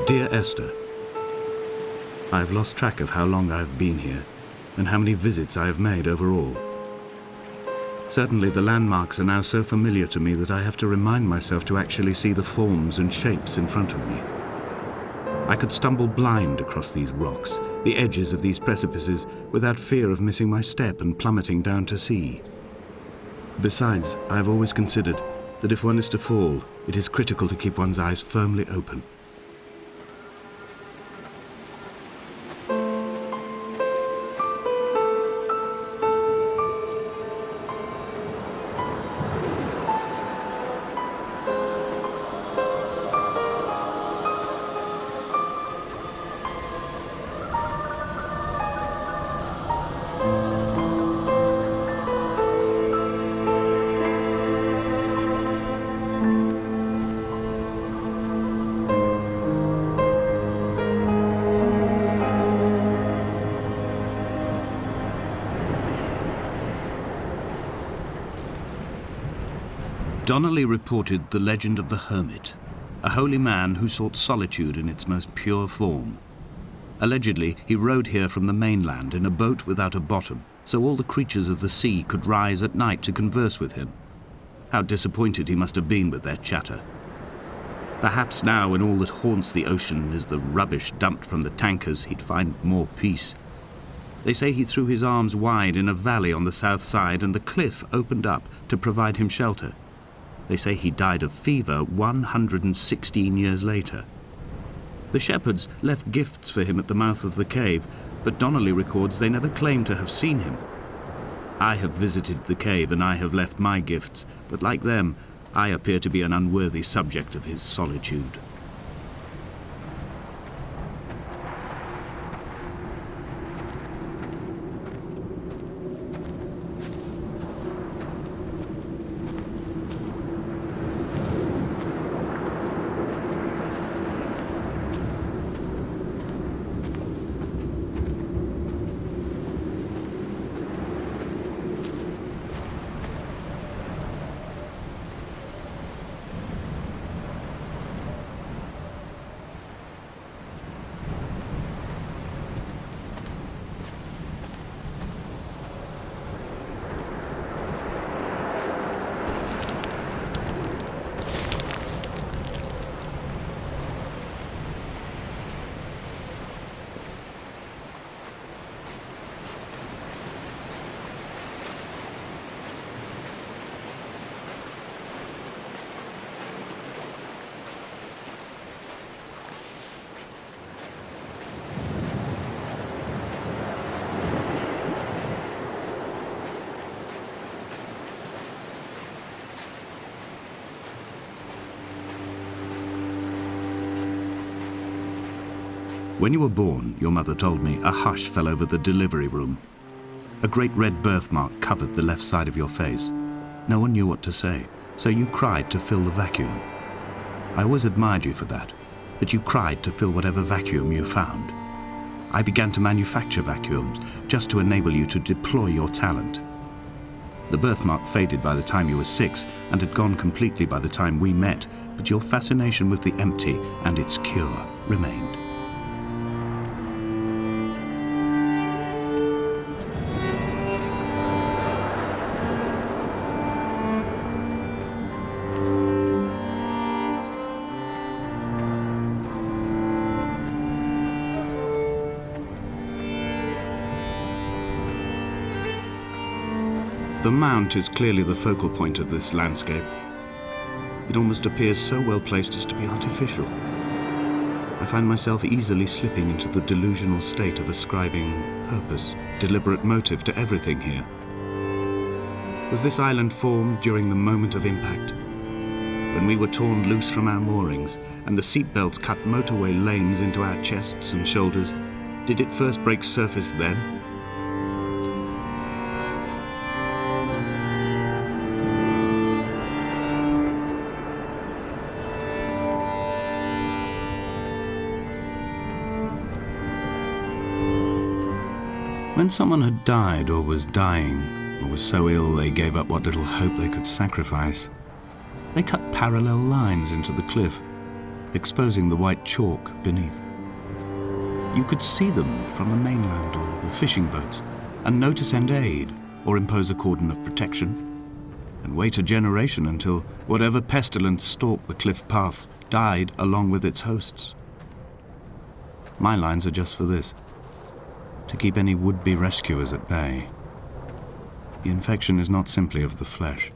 Dear Esther, I have lost track of how long I have been here and how many visits I have made overall. Certainly the landmarks are now so familiar to me that I have to remind myself to actually see the forms and shapes in front of me. I could stumble blind across these rocks, the edges of these precipices, without fear of missing my step and plummeting down to sea. Besides, I have always considered that if one is to fall, it is critical to keep one's eyes firmly open. Donnelly reported the legend of the hermit, a holy man who sought solitude in its most pure form. Allegedly, he rode here from the mainland in a boat without a bottom, so all the creatures of the sea could rise at night to converse with him. How disappointed he must have been with their chatter. Perhaps now, when all that haunts the ocean is the rubbish dumped from the tankers, he'd find more peace. They say he threw his arms wide in a valley on the south side, and the cliff opened up to provide him shelter. They say he died of fever 116 years later. The shepherds left gifts for him at the mouth of the cave, but Donnelly records they never claimed to have seen him. I have visited the cave and I have left my gifts, but like them, I appear to be an unworthy subject of his solitude. When you were born, your mother told me, a hush fell over the delivery room. A great red birthmark covered the left side of your face. No one knew what to say, so you cried to fill the vacuum. I always admired you for that you cried to fill whatever vacuum you found. I began to manufacture vacuums just to enable you to deploy your talent. The birthmark faded by the time you were 6 and had gone completely by the time we met, but your fascination with the empty and its cure remained. The mount is clearly the focal point of this landscape. It almost appears so well placed as to be artificial. I find myself easily slipping into the delusional state of ascribing purpose, deliberate motive to everything here. Was this island formed during the moment of impact? When we were torn loose from our moorings and the seatbelts cut motorway lanes into our chests and shoulders, did it first break surface then? When someone had died or was dying, or was so ill they gave up what little hope they could sacrifice, they cut parallel lines into the cliff, exposing the white chalk beneath. You could see them from the mainland or the fishing boats, and know to send aid or impose a cordon of protection, and wait a generation until whatever pestilence stalked the cliff paths died along with its hosts. My lines are just for this, to keep any would-be rescuers at bay. The infection is not simply of the flesh.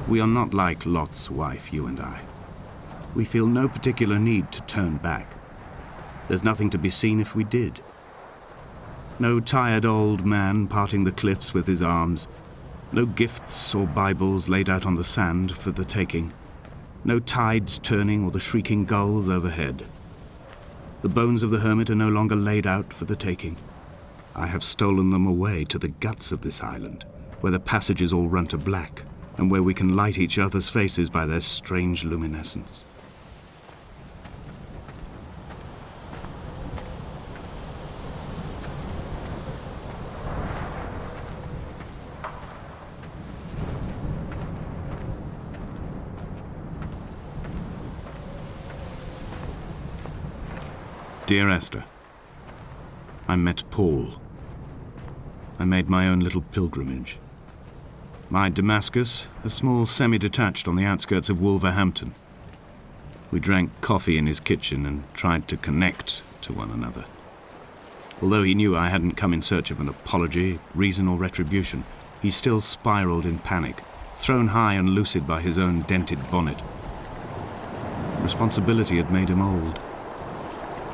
We are not like Lot's wife, you and I. We feel no particular need to turn back. There's nothing to be seen if we did. No tired old man parting the cliffs with his arms. No gifts or Bibles laid out on the sand for the taking. No tides turning or the shrieking gulls overhead. The bones of the hermit are no longer laid out for the taking. I have stolen them away to the guts of this island, where the passages all run to black, and where we can light each other's faces by their strange luminescence. Dear Esther, I met Paul. I made my own little pilgrimage. My Damascus, a small semi-detached on the outskirts of Wolverhampton. We drank coffee in his kitchen and tried to connect to one another. Although he knew I hadn't come in search of an apology, reason or retribution, he still spiraled in panic, thrown high and lucid by his own dented bonnet. Responsibility had made him old.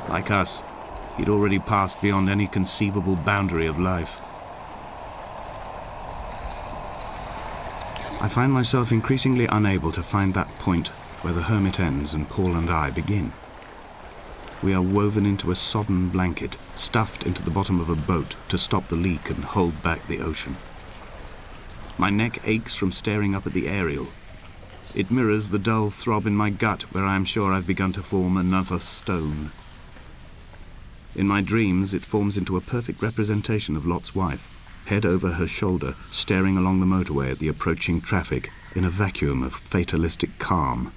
Like us, he'd already passed beyond any conceivable boundary of life. I find myself increasingly unable to find that point where the hermit ends and Paul and I begin. We are woven into a sodden blanket, stuffed into the bottom of a boat to stop the leak and hold back the ocean. My neck aches from staring up at the aerial. It mirrors the dull throb in my gut where I am sure I've begun to form another stone. In my dreams, it forms into a perfect representation of Lot's wife, head over her shoulder, staring along the motorway at the approaching traffic in a vacuum of fatalistic calm.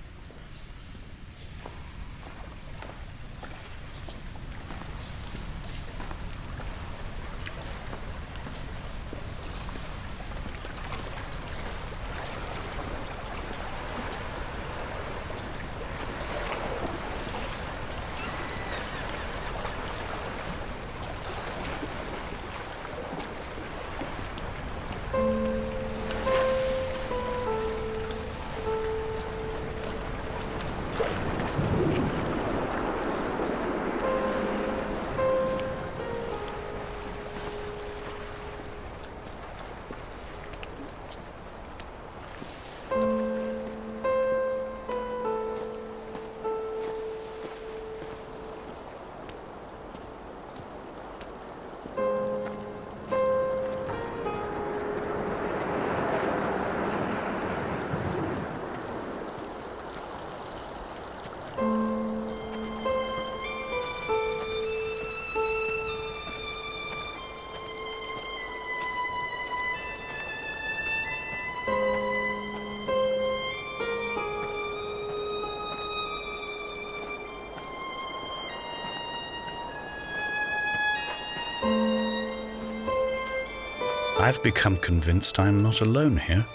I've become convinced I am not alone here,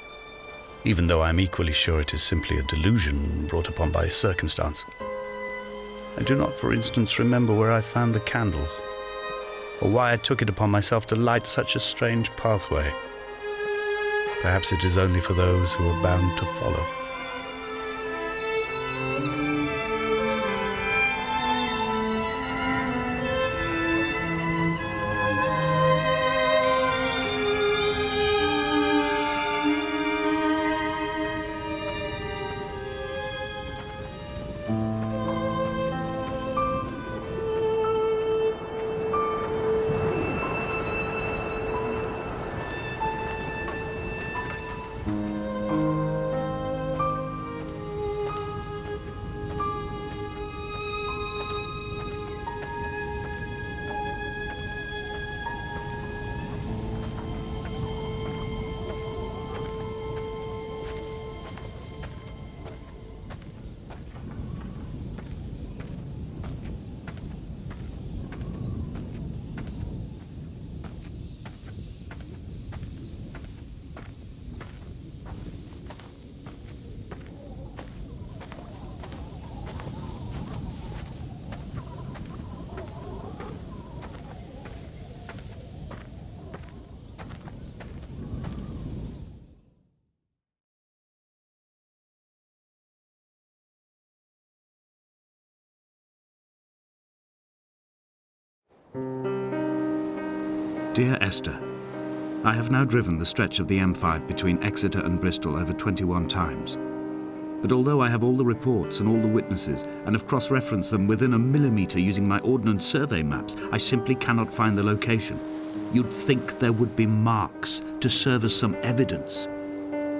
even though I am equally sure it is simply a delusion brought upon by circumstance. I do not, for instance, remember where I found the candles, or why I took it upon myself to light such a strange pathway. Perhaps it is only for those who are bound to follow. Dear Esther, I have now driven the stretch of the M5 between Exeter and Bristol over 21 times. But although I have all the reports and all the witnesses and have cross-referenced them within a millimetre using my Ordnance Survey maps, I simply cannot find the location. You'd think there would be marks to serve as some evidence.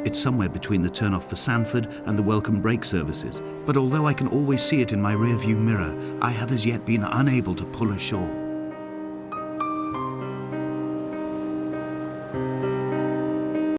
It's somewhere between the turn-off for Sanford and the welcome brake services, but although I can always see it in my rear-view mirror, I have as yet been unable to pull ashore.